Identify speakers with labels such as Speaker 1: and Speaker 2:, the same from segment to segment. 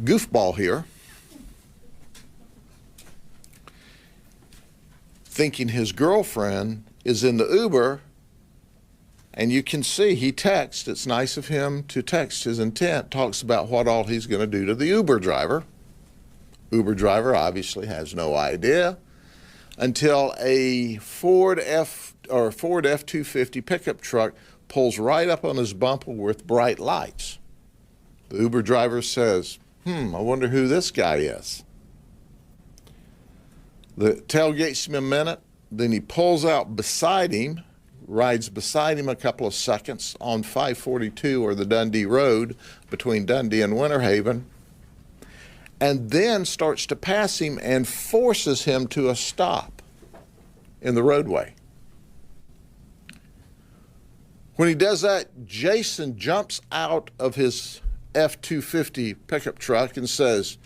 Speaker 1: goofball here, thinking his girlfriend is in the Uber, and you can see he texts. It's nice of him to text. His intent talks about what all he's going to do to the Uber driver. Uber driver obviously has no idea until a Ford F-250 pickup truck pulls right up on his bumper with bright lights. The Uber driver says, I wonder who this guy is. The tailgates him a minute, then he pulls out beside him, rides beside him a couple of seconds on 542 or the Dundee Road between Dundee and Winter Haven, and then starts to pass him and forces him to a stop in the roadway. When he does that, Jason jumps out of his F-250 pickup truck and says,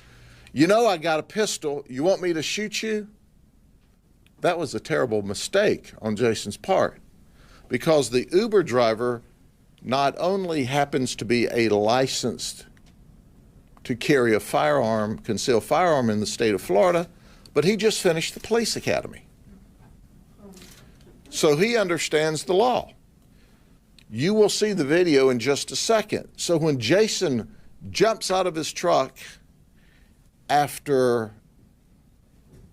Speaker 1: "You know, I got a pistol. You want me to shoot you?" That was a terrible mistake on Jason's part, because the Uber driver not only happens to be a licensed to carry a firearm, concealed firearm in the state of Florida, but he just finished the police academy. So he understands the law. You will see the video in just a second. So when Jason jumps out of his truck after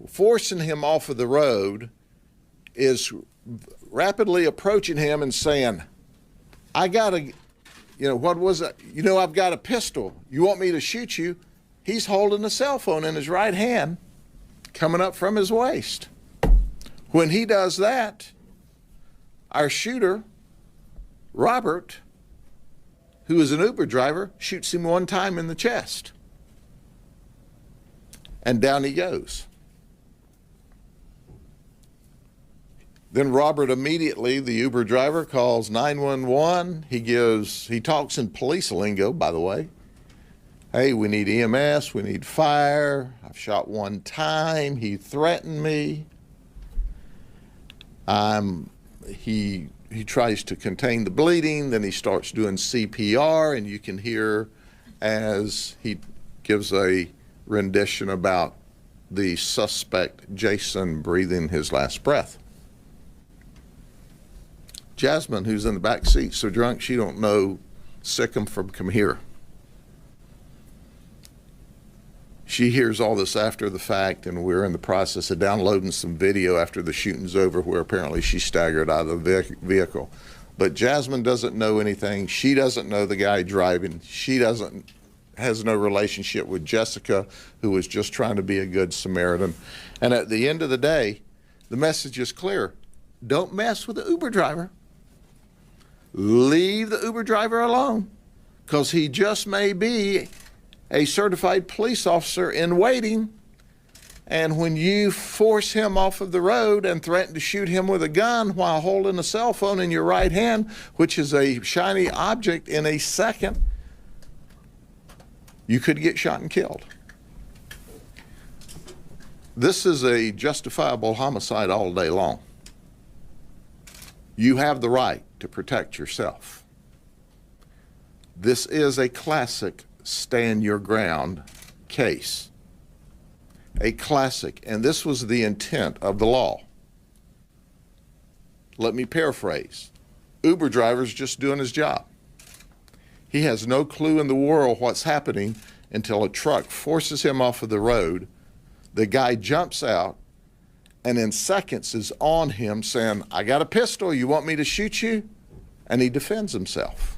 Speaker 1: forcing him off of the road, is rapidly approaching him and saying, I've got a pistol. You want me to shoot you? He's holding a cell phone in his right hand coming up from his waist. When he does that, our shooter, Robert, who is an Uber driver, shoots him one time in the chest. And down he goes. Then Robert immediately, the Uber driver, calls 911. He talks in police lingo, by the way. Hey, we need EMS, we need fire. I've shot one time. He threatened me. He tries to contain the bleeding. Then he starts doing CPR, and you can hear as he gives a rendition about the suspect, Jason, breathing his last breath. Jasmine, who's in the back seat, so drunk she don't know Sikkim from come here. She hears all this after the fact, and we're in the process of downloading some video after the shooting's over where apparently she staggered out of the vehicle. But Jasmine doesn't know anything. She doesn't know the guy driving. She has no relationship with Jessica, who was just trying to be a good Samaritan. And at the end of the day, the message is clear. Don't mess with the Uber driver. Leave the Uber driver alone, because he just may be a certified police officer in waiting, and when you force him off of the road and threaten to shoot him with a gun while holding a cell phone in your right hand, which is a shiny object, in a second, you could get shot and killed. This is a justifiable homicide all day long. You have the right to protect yourself. This is a classic stand your ground case. A classic, and this was the intent of the law. Let me paraphrase. Uber driver's just doing his job. He has no clue in the world what's happening until a truck forces him off of the road. The guy jumps out and in seconds is on him saying, I got a pistol, you want me to shoot you? And he defends himself.